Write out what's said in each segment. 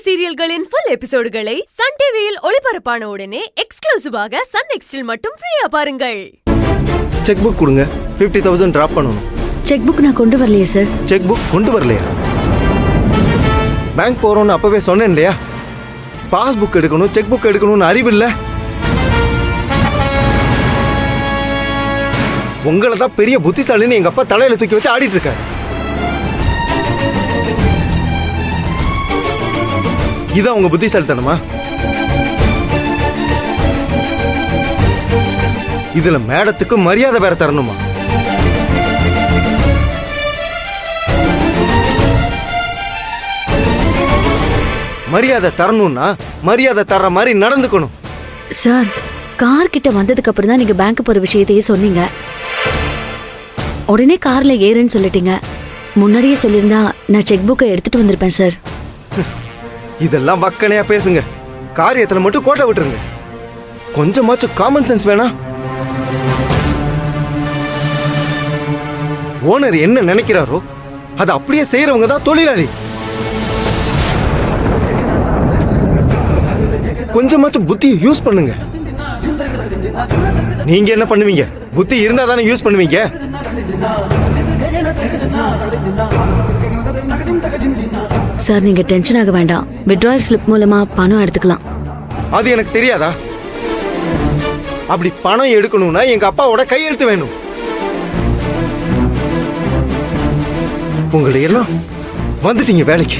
சீரியல்களின் full எபிசோடுகளை Sun டிவியில் ஒளிபரப்பான உடனே எக்ஸ்க்ளூசிவாக சன் நெக்ஸ்டில் மட்டும் ஃப்ரீயா பாருங்கள். செக் புக் கொடுங்க. 50,000 டிராப் பண்ணணும். செக் புக் நான் கொண்டு வரலையே சார். செக் புக் கொண்டு வரலையா? பேங்க் போறோம்னு அப்பவே சொன்னேன் இல்லையா? பாஸ்புக் எடுக்கணும், செக் புக் எடுக்கணும்னு அறிவு இல்ல. உங்களை தான் பெரிய புத்திசாலின்னு எங்க அப்பா தலையில தூக்கி வச்சு ஆடிட்டு இருக்காரு. இதான் உங்க புத்திசாலித்தனமா? இதுல மேடத்துக்கு மரியாதை வேற தரணுமா? மரியாதை தரணும்னா மரியாதை தர்ற மாதிரி நடந்துக்கணும். சார், கார் கிட்ட வந்ததுக்கு அப்புறம் தான் நீங்க பேங்க் போற விஷயத்தையே சொன்னீங்க. உடனே கார்ல ஏறுன்னு சொல்லிட்டீங்க. முன்னாடியே சொல்லியிருந்தா நான் செக் புக்கை எடுத்துட்டு வந்திருப்பேன் சார். இதெல்லாம் வக்கனையா பேசுங்க. காரியத்துல மட்டும் கோட்டை விட்டுருங்க. கொஞ்சமாச்சும் காமன் சென்ஸ் வேணா? ஓனர் என்ன நினைக்கிறாரோ அதை அப்படியே செய்யறவங்க தான் தொழிலாளி. கொஞ்சமாச்சும் புத்தியை யூஸ் பண்ணுங்க. நீங்க என்ன பண்ணுவீங்க? புத்தி இருந்தா தானே யூஸ் பண்ணுவீங்க. சார், நீங்க டென்ஷன் ஆக வேண்டாம். வித்ட்ராயல் ஸ்லிப் மூலமா பணம் எடுத்துக்கலாம். அது எனக்கு தெரியாதா? அப்படி பணம் எடுக்கணும்னா எங்க அப்பாவோட கையெழுத்து வேணும். உங்களை எல்லாம் வந்துட்டீங்க வேலைக்கு.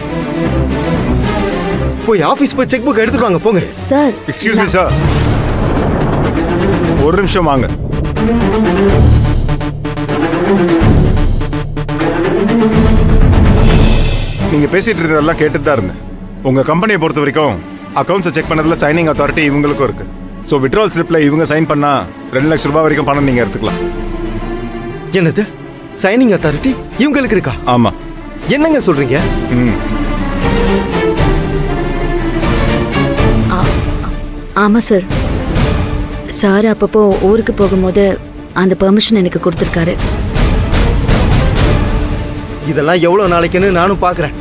போய் ஆபீஸ் போய் செக் புக் எடுத்துட்டு வாங்க போங்க. சார், எக்ஸ்கியூஸ் மீ சார், ஒரு நிமிஷம் வாங்க. நீங்க பேசிட்டு இருந்ததெல்லாம் கேட்டுட்டு தான் இருந்தேன். உங்க கம்பெனியை பொறுத்த வரைக்கும் அக்கௌண்ட்ஸை செக் பண்ணதுல சைனிங் அத்தாரிட்டி இவங்களுக்கும் இருக்கு. ஸோ விட்ரால் ஸ்லிப்ல இவங்க சைன் பண்ணா 2 லட்சம் ரூபாய் வரைக்கும் பணம் நீங்க எடுத்துக்கலாம். என்னது? சைனிங் அத்தாரிட்டி இவங்களுக்கு இருக்கா? ஆமா. என்னங்க சொல்றீங்க? ஆமா சார். சார் அப்பப்போ ஊருக்கு போகும்போது அந்த பெர்மிஷன் எனக்கு கொடுத்துருக்காரு. இதெல்லாம் எவ்வளவு நாளைக்குன்னு நானும் பாக்குறேன்.